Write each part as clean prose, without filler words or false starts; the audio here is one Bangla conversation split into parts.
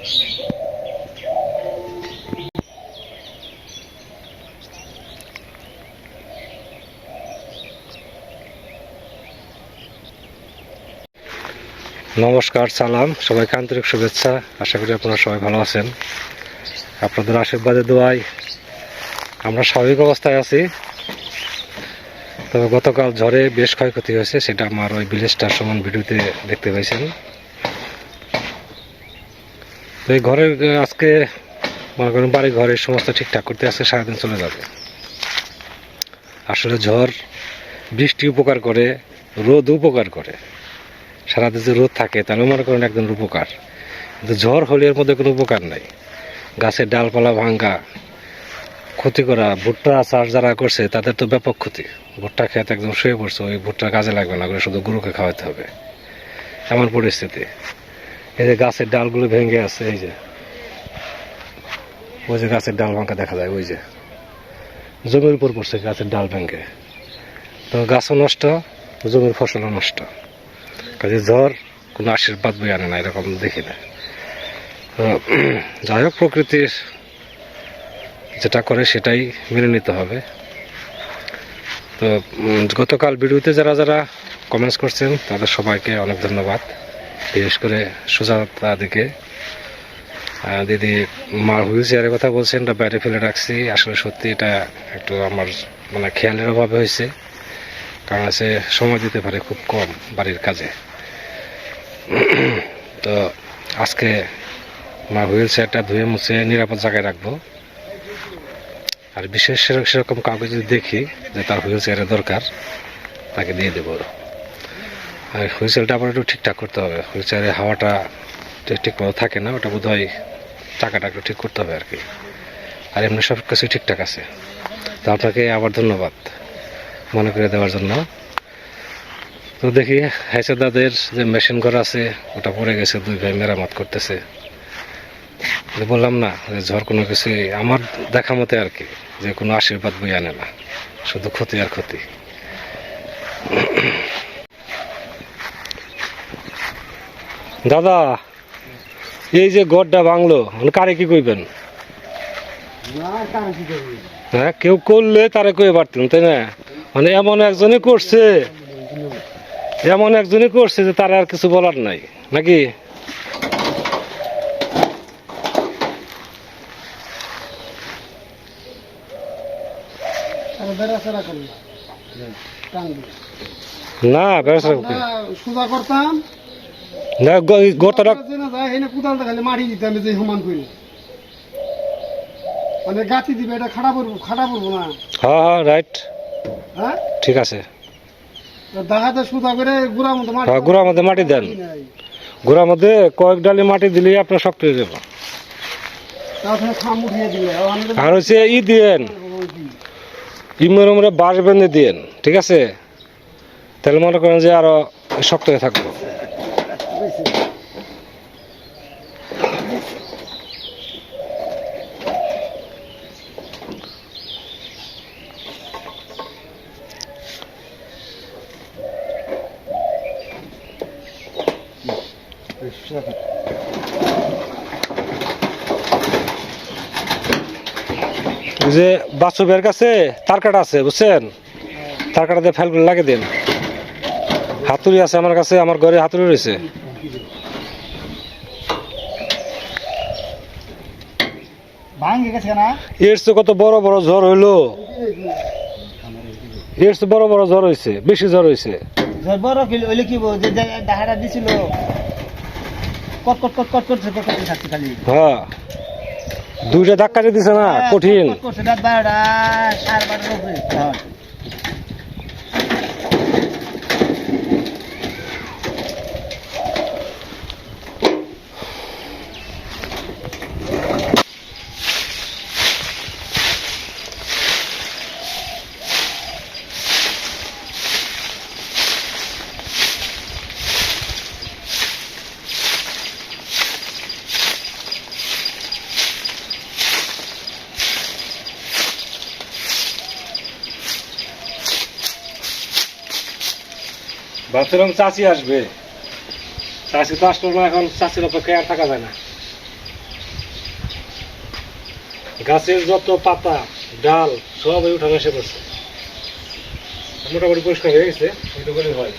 নমস্কার, সালাম, সবাইকে আন্তরিক শুভেচ্ছা। আশা করি আপনারা সবাই ভালো আছেন। আপনাদের আশীর্বাদে দোয়ায় আমরা স্বাভাবিক অবস্থায় আছি। তবে গতকাল ঝড়ে বেশ ক্ষয়ক্ষতি হয়েছে, সেটা আমার ওই ভিলেজটার সমান ভিডিওতে দেখতে পাইছেন। তো এই ঘরের আজকে মনে করেন বাড়ি ঘরের সমস্ত ঠিকঠাক করতে আজকে সারাদিন চলে যাবে। আসলে ঝড় বৃষ্টি উপকার করে, রোদ উপকার করে। সারাদিন যদি রোদ থাকে তাহলে মনে করেন একদম উপকার, কিন্তু ঝড় হলে এর মধ্যে কোনো উপকার নাই। গাছের ডালপালা ভাঙ্গা, ক্ষতি করা, ভুট্টা চাষ যারা করছে তাদের তো ব্যাপক ক্ষতি। ভুট্টা খেতে একদম শুয়ে পড়ছে, ওই ভুট্টা কাজে লাগবে না, শুধু গরুকে খাওয়াতে হবে, এমন পরিস্থিতি। এই যে গাছের ডালগুলো ভেঙে আছে, এই যে ওই যে গাছের ডাল ভাঙ্গা দেখা যায়, ওই যে জমির উপর পড়ছে গাছের ডাল ভেঙে। তো গাছও নষ্ট, জমির ফসলও নষ্ট। কাজে ঝড় কোনো আশীর্বাদ বই আনে না, এরকম দেখি না। তো যাই হোক, প্রকৃতির যেটা করে সেটাই মেনে নিতে হবে। তো গতকাল ভিডিওতে যারা যারা কমেন্টস করছেন তাদের সবাইকে অনেক ধন্যবাদ। বিশেষ করে সুজাতা দিকে, দিদি মার হুইল চেয়ারের কথা বলছেন, এটা বাইরে ফেলে রাখছি। আসলে সত্যি এটা একটু আমার মানে খেয়ালের অভাবে হয়েছে, কারণ আছে সময় দিতে পারে খুব কম বাড়ির কাজে। তো আজকে আমার হুইল চেয়ারটা ধুয়ে মুছে নিরাপদ জায়গায় রাখবো। আর বিশেষ সেরকম কাউকে যদি দেখি যে তার হুইল চেয়ারের দরকার, তাকে দিয়ে দেবো। আর হুইল চেয়ারটা আবার একটু ঠিকঠাক করতে হবে। হুইল চেয়ারের হাওয়াটা ঠিকমতো থাকে না, ওটা বোধ হয় চাকাটা একটু ঠিক করতে হবে আর কি। আর এমনি সব কিছু ঠিকঠাক আছে। তো আপনাকে আবার ধন্যবাদ মনে করে দেওয়ার জন্য। তো দেখি হাইসাদাদের যে মেশিন ঘর আছে ওটা পড়ে গেছে, দুই ভাই মেরামত করতেছে। বললাম না যে ঝড় কোনো কিছু আমার দেখা মতে আর কি, যে কোনো আশীর্বাদ বই আনে না, শুধু ক্ষতি আর ক্ষতি। দাদা, এই যে ঘরটা ভাঙলো, কারে কি কইবেন? হ্যাঁ, কেউ করলে তারে কয়ে পারতেন, তাই না? মানে এমন একজনই করছে, এমন একজনই করছে যে তার আর কিছু বলার নাই, নাকি? না সোজা করতাম না, গোটাটা কোদালটা খালি মাটি দিতাম যে সমান করে, মানে গাছি দিবে, এটা খাড়া পড়বো না। হ্যাঁ হ্যাঁ, রাইট, হ্যাঁ ঠিক আছে। দাগাতে সোজা করে গুড়ার মধ্যে মাটি, গুড়ার মধ্যে মাটি দেন, গুড়ার মধ্যে কয়েক ডালি মাটি দিলেই আপনার শক্ত হয়ে যাবে। আর হচ্ছে ই দিয়েন, ইমরে বাঁশ বেঁধে দিয়েন, ঠিক আছে? তাহলে মনে করেন যে আরো শক্ত হয়ে থাকবো। যে বাচ্চুবের কাছে তার কাটা আছে, বুঝছেন? তার কাটা দিয়ে ফেলগুলো লাগিয়ে দিন। হাতুড়ি আছে আমার কাছে, আমার ঘরে হাতুড়ি রয়েছে। এর চেয়ে কত বড় বড় ঝড় হইলো, এর চেয়ে বড় বড় ঝড় হয়েছে, বেশি ঝড় হয়েছে। হ্যাঁ, দুইটা ধাক্কা দিছে না, কঠিন। ভাবছিলাম চাচি আসবে, চাচি তো আসলো না, এখন চাচির অপেক্ষায় আর থাকা যায় না। গাছের যত পাতা ডাল সব উঠানো এসে পড়ছে, মোটামুটি পরিষ্কার হয়ে গেছে, এটা করে হয়।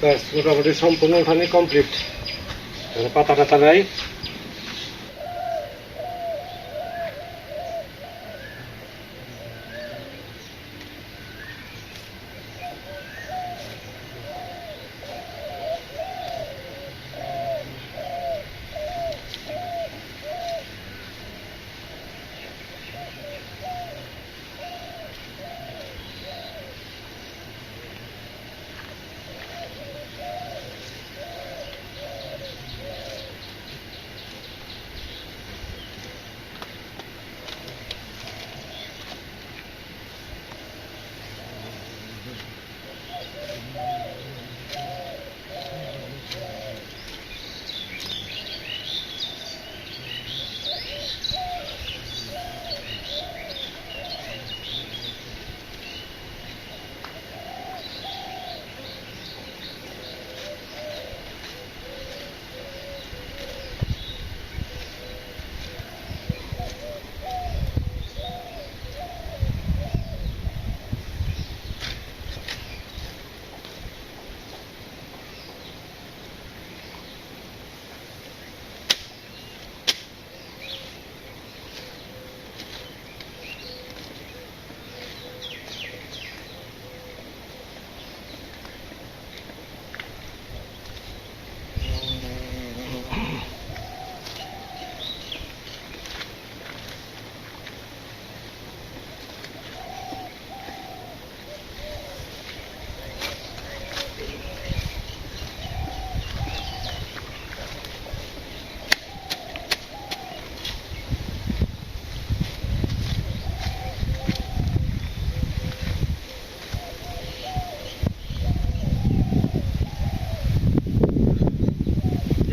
ব্যাস মোটামুটি সম্পূর্ণ ওখানে কমপ্লিট। পাতা টাতা নাই,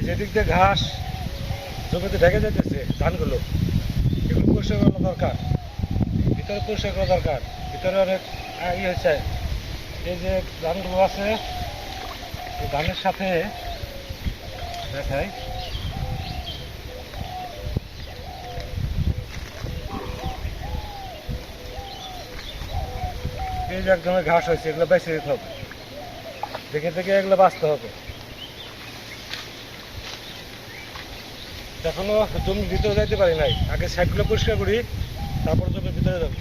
যেদিক দিয়ে ঘাস জমিতে ঢেকে যেতেছে ধানগুলো, এগুলো পরিষ্কার করা দরকার, ভিতরে পরিষ্কার করা দরকার। ভিতরে অনেক ইয়ে হয়েছে, এই যে ধানগুলো আছে ধানের সাথে দেখাই, এই যে একদমই ঘাস হয়েছে, এগুলো বেঁচে দিতে হবে, দেখে দেখে এগুলো বাঁচতে হবে। এখনো জমির ভিতরে যাইতে পারি নাই, আগে সাইডগুলো পরিষ্কার করি, তারপর জমির ভিতরে যাবো।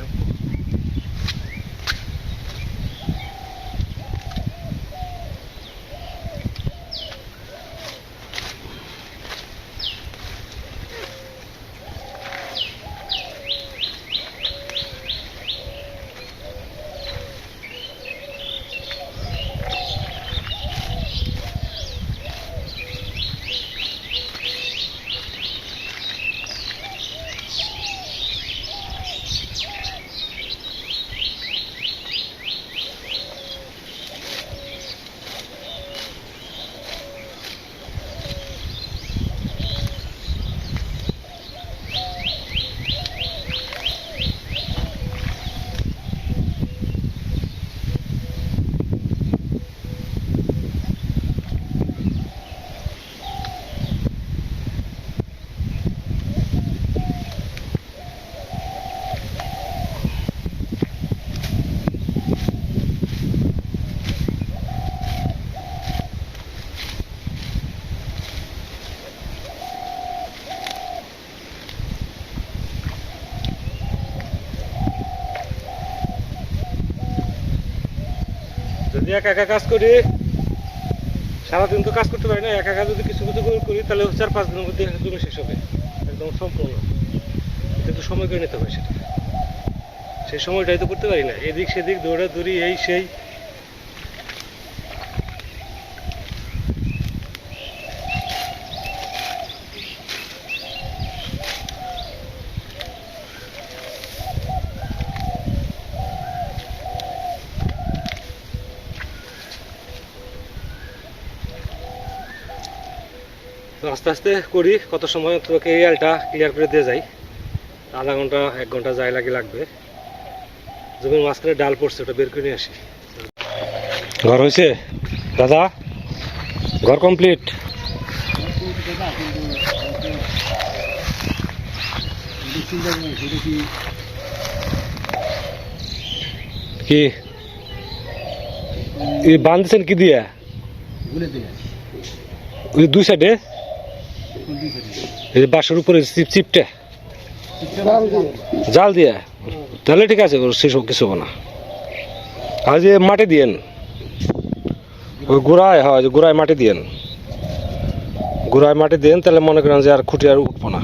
যদি একা একা কাজ করি, সারাদিন তো কাজ করতে পারি না, একা একা যদি কিছু কিছু করি তাহলে 4-5 দিনের মধ্যে জমি শেষ হবে। একদম সম্পূর্ণ, কিন্তু সময় করে নিতে হবে সেটা, সেই সময়টাই তো করতে পারি না, এদিক সেদিক দৌড়াদৌড়ি এই সেই। তো আস্তে আস্তে করি, কত সময় তোকে এই আলটা ক্লিয়ার করে দিয়ে যাই, আধা ঘন্টা 1 ঘন্টা যাই লাগবে। জমির মাঝখানে ডাল পড়ছে, ওটা বের করে নিয়ে আসি। ঘর হয়েছে দাদা? ঘর কমপ্লিট? কি বাঁধছেন কি দিয়ে? ওই 2 সাইডে বাসের উপরে চিপটে জাল দিয়ে, তাহলে ঠিক আছে, সেসব কিছু না। আর যে মাটি দিয়েন ওই গোড়ায়, হয় গোড়ায় মাটি দিয়েন, গোড়ায় মাটি দিয়েন, তাহলে মনে করেন যে আর খুঁটি আর উঠবো না।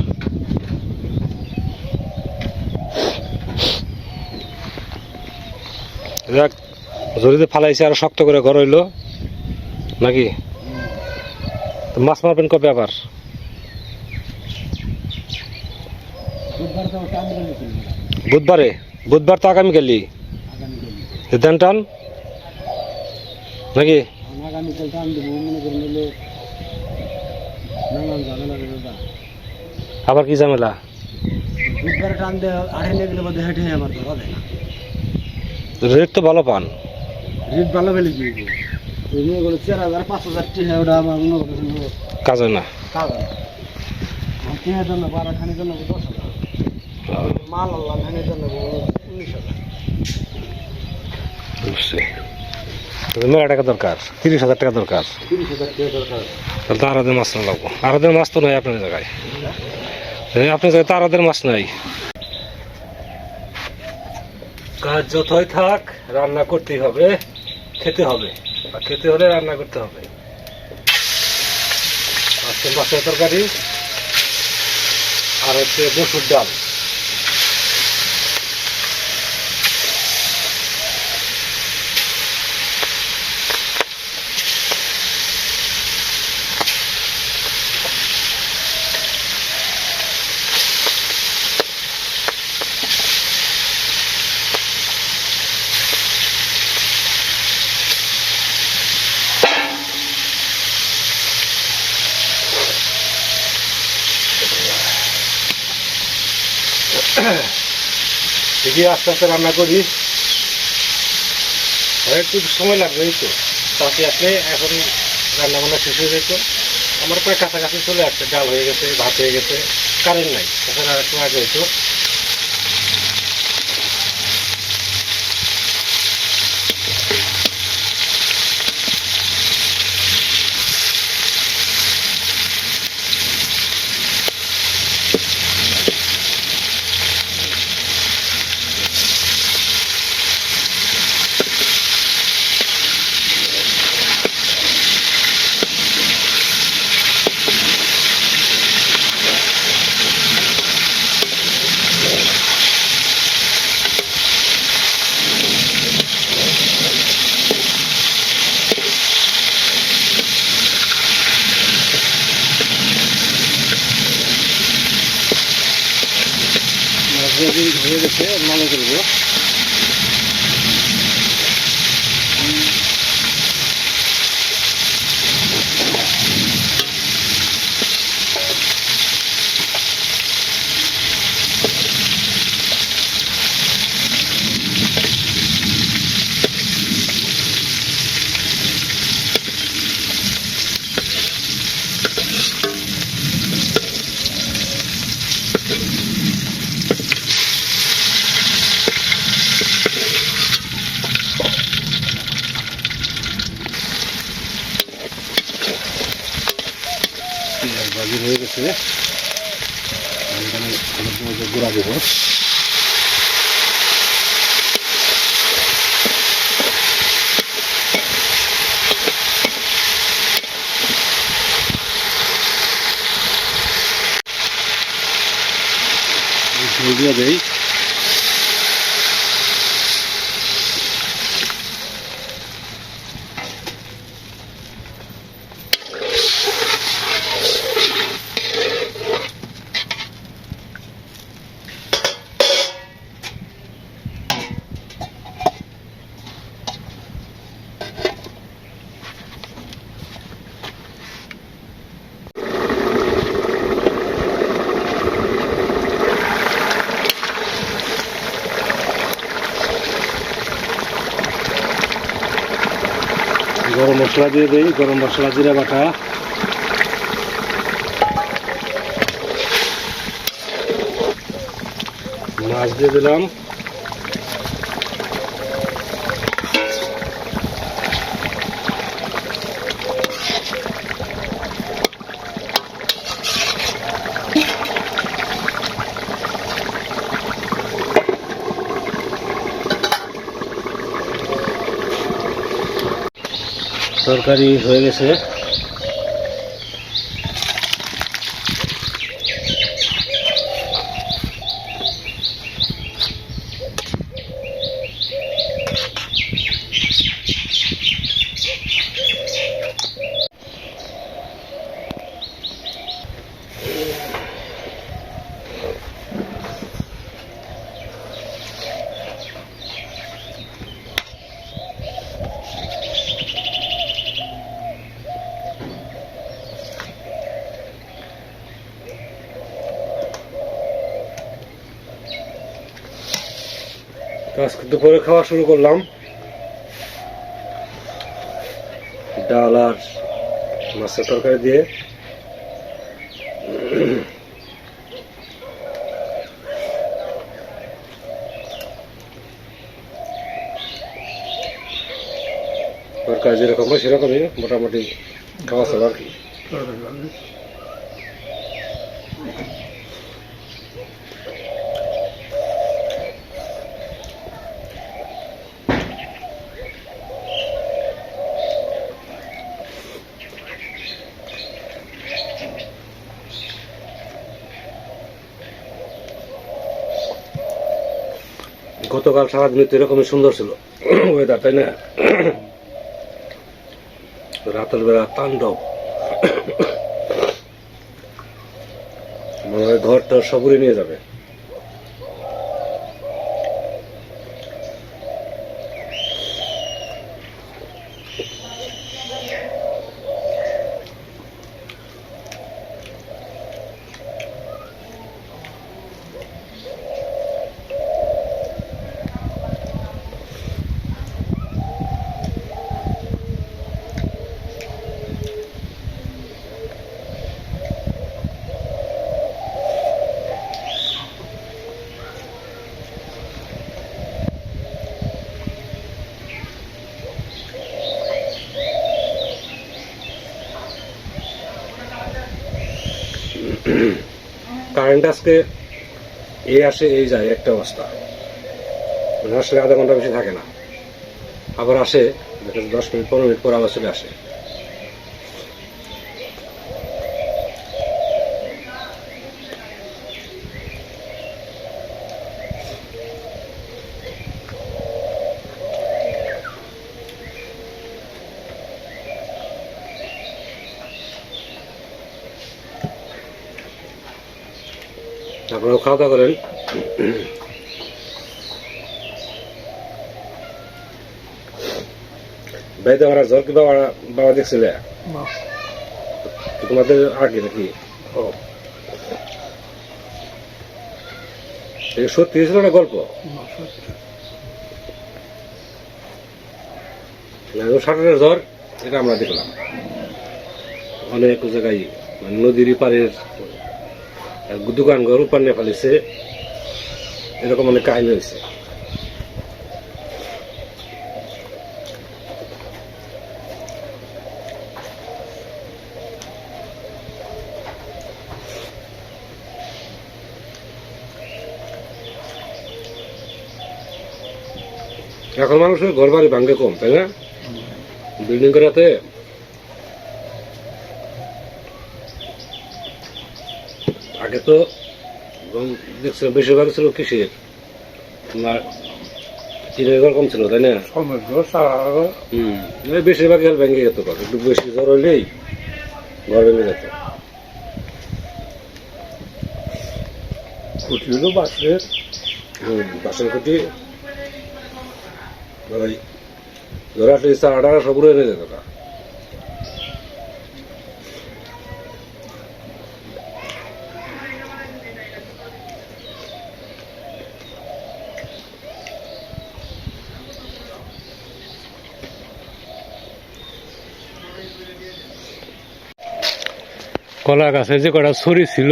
দেখ জড়িতে ফালাইছে, আর শক্ত করে ঘর হইলো নাকি? মাছ মারবেন কবে আবার? বুধবারে? বুধবার তো আগামীকালই দেন টান নাকি? আবার কি ঝামেলা? রেট তো ভালো পান, রেট ভালো পেলে কি 4,000-5,000 টাকা, ওটা আমার কাজ হয় না। জন্য 12 খানির জন্য 10,000, মাল আল্লাহ খানির জন্য 19,000। মেলা টাকা দরকার, 30,000 টাকা দরকার। 30,000 টাকা দরকার। তাহলে তো আরদের মাছ না লাগবো, আরদের মাছ তো নয় আপনার জায়গায়, আপনার জায়গায় তো আরদের মাছ নাই। কাজ যতই থাক, রান্না করতেই হবে, খেতে হবে, আর খেতে হলে রান্না করতে হবে। আজকে মাছের তরকারি আর হচ্ছে মসুর ডাল। দেখি আস্তে আস্তে রান্না করি, একটু সময় লাগবে, এই তো তাতে আসলে এখন রান্না বান্না শেষ হয়ে যেত। আমার প্রায় কাছাকাছি চলে আসছে, ডাল হয়ে গেছে, ভাত হয়ে গেছে, কারেন্ট নাই, তাছাড়া একটু আগে হইতো। হয়ে গেছে, নামে করবো। ভাজি হয়ে গেছে, গুঁড়া দেবো। এই দিয়ে দেই। গরম মশলা দিয়ে দিই, গরম মশলা জিরা বাটা, মাছ দিয়ে দিলাম, তরকারি হয়ে গেছে। আজকে দুপুরে খাওয়া শুরু করলাম ডাল আর মাছের তরকারি দিয়ে। তরকারি যেরকম হয় সেরকমই মোটামুটি খাওয়া চলে আর কি। গতকাল সারাদিন তো এরকমই সুন্দর ছিল ওয়েদার, তাই না? রাতের বেলা তাণ্ডব, মনে হয় ঘরটা সবুরে নিয়ে যাবে। কারেন্ট আজকে এই আসে এই যায়, একটা অবস্থা। মানে আসলে আধা ঘন্টা বেশি থাকে না, আবার আসে 10 মিনিট 15 মিনিট পর আবার চলে আসে। আপনারাও খাওয়া দাওয়া করেন। বাইতে আমার জ্বর কি বাবা বাবা দেখছিলে তোমাদের আগে নাকি? ও সত্যি ছিল না গল্প? ষাটের জ্বর এটা আমরা দেখলাম অনেক জায়গায়, মানে নদীর পাড়ের দোকান ঘর উপর নিয়ে ফেলেছে, এরকম অনেক কাহিনী হয়েছে। এখন মানুষের ঘর বাড়ি ভাঙ্গে কম, তাই না? বিল্ডিং করাতে আগে তো এবং দেখছিলাম বেশিরভাগ ছিল কিসের তোমার চিনের ঘর কম ছিল তাই না? বেশিরভাগ হেল ভেঙে যেত, একটু বেশি জ্বর হইলেই ঘর ভেঙে যেত। খুঁটি হলো বাঁশের। বাসের খুঁটি ওই ধরে আসলে চারা সব উড়ে এনে যেত না। কলা গাছে যে কটা ছড়ি ছিল,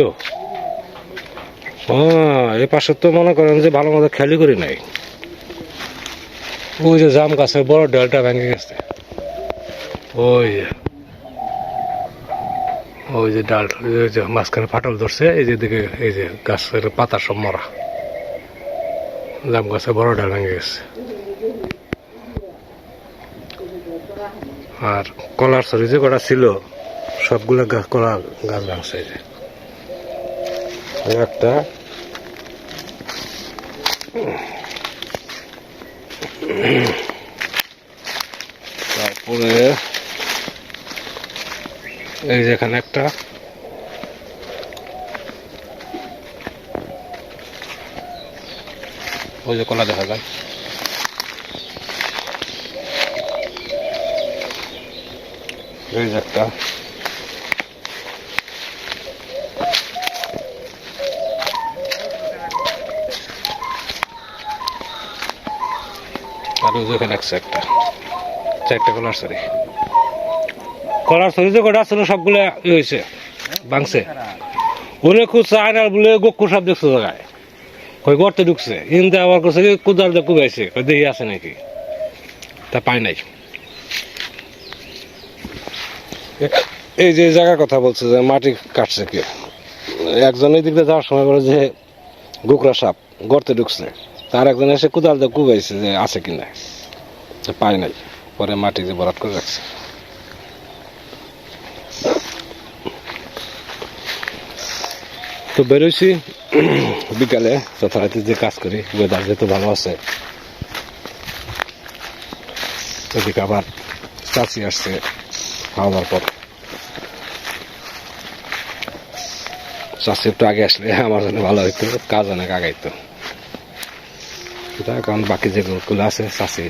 এ পাশে তো মনে করেন যে ভালো মতো খেয়ালই করি নাই। ওই যে জাম গাছের বড় ডালটা ভেঙে গেছে, ওই যে ডাল, ওই যে মাঝখানে ফাটল ধরছে, এই যে দিকে এই যে গাছের পাতা সব মরা, জাম গাছের বড় ডাল ভেঙে গেছে। আর কলার ছড়ি যে কটা ছিল সবগুলো গাছ, কলা গাছ ভাঙছে। একটা তারপরে এই যে এখানে একটা, ওই যে কলা দেখা যায়। এই যে একটা, আর ওই যে এখানে একটা, চারটা কলার ছড়ি। কলার ছড়ি যে কটা ছিল সবগুলো হয়েছে ভাঙছে। ওরে খুব চায় না বলে গক্কু সব দেখছে জায়গায়, ওই গর্তে ঢুকছে, কিন্তু আবার করছে কি কোদাল দিয়ে কুবাইছে, দেখি আছে নাকি, তা পাই নাই। এই যে জায়গার কথা বলছে যে মাটি কাটছে কে, একজন এই দিক দিয়ে যাওয়ার সময় বলে যে গোকরা সাপ গর্তে ঢুকছে, তার একজন এসে কোদাল দিয়ে কুবাইছে যে আছে কিনা, পাই নাই, পরে মাটি যে বরাদ করে রাখছে। তো বেরোইছি বিকালে, যথারীতি যে কাজ করি, ওয়েদার যেহেতু ভালো আছে। এদিকে আবার চাষি আসছে খাওয়া দাওয়ার পর। চাষি একটু আগে আসলে আমার জন্য ভালো হইতো, কাজ অনেক আগাইতো। কারণ বাকি যেগুলো আছে চাষি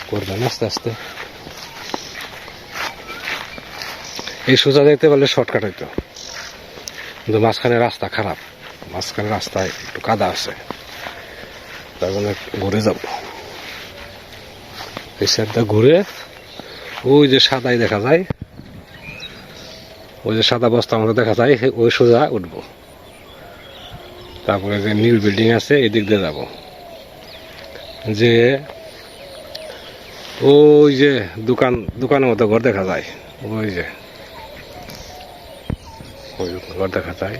করবেন আস্তে আস্তে। এই সোজা যাইতে পারলে শর্টকাট হইতো, কিন্তু মাঝখানে রাস্তা খারাপ, মাঝখানে রাস্তায় একটু কাদা আছে, তার জন্য ঘুরে যাব। এই সাইডটা ঘুরে ওই যে সাদাই দেখা যায়, ওই যে সাদা বস্তা আমাদের দেখা যায়, ওই সোজা উঠবো। তারপরে যে নীল বিল্ডিং আছে এদিক দিয়ে যাব, যে ওই যে দোকানের মতো ঘর দেখা যায়, ওই যে ওই ঘর দেখা যায়।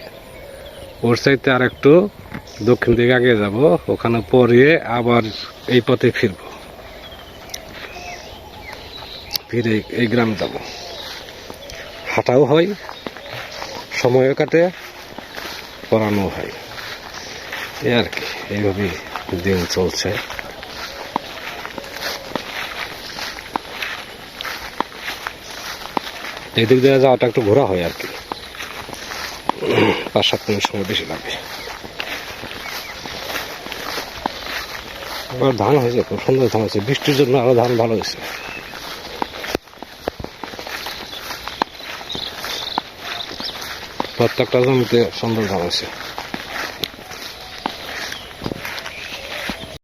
ওর সাইডে আর একটু দক্ষিণ দিকে আগে যাব, ওখানে পরে আবার এই পথে ফিরব, ফিরে এই গ্রামে যাব। হাঁটাও হয়, সময়ও কাটে, পড়ানো হয়, এই আর কি। এইভাবেই দিন চলছে। এদিক দিয়ে যাওয়াটা একটু ঘোরা হয় আর কি, 5-7 মিনিট সময় বেশি লাগে। আবার ধান হয়েছে, খুব সুন্দর ধান হয়েছে, বৃষ্টির জন্য আরো ধান ভালো হয়েছে। প্রত্যেকটা জমিতে সুন্দর ধান হয়েছে।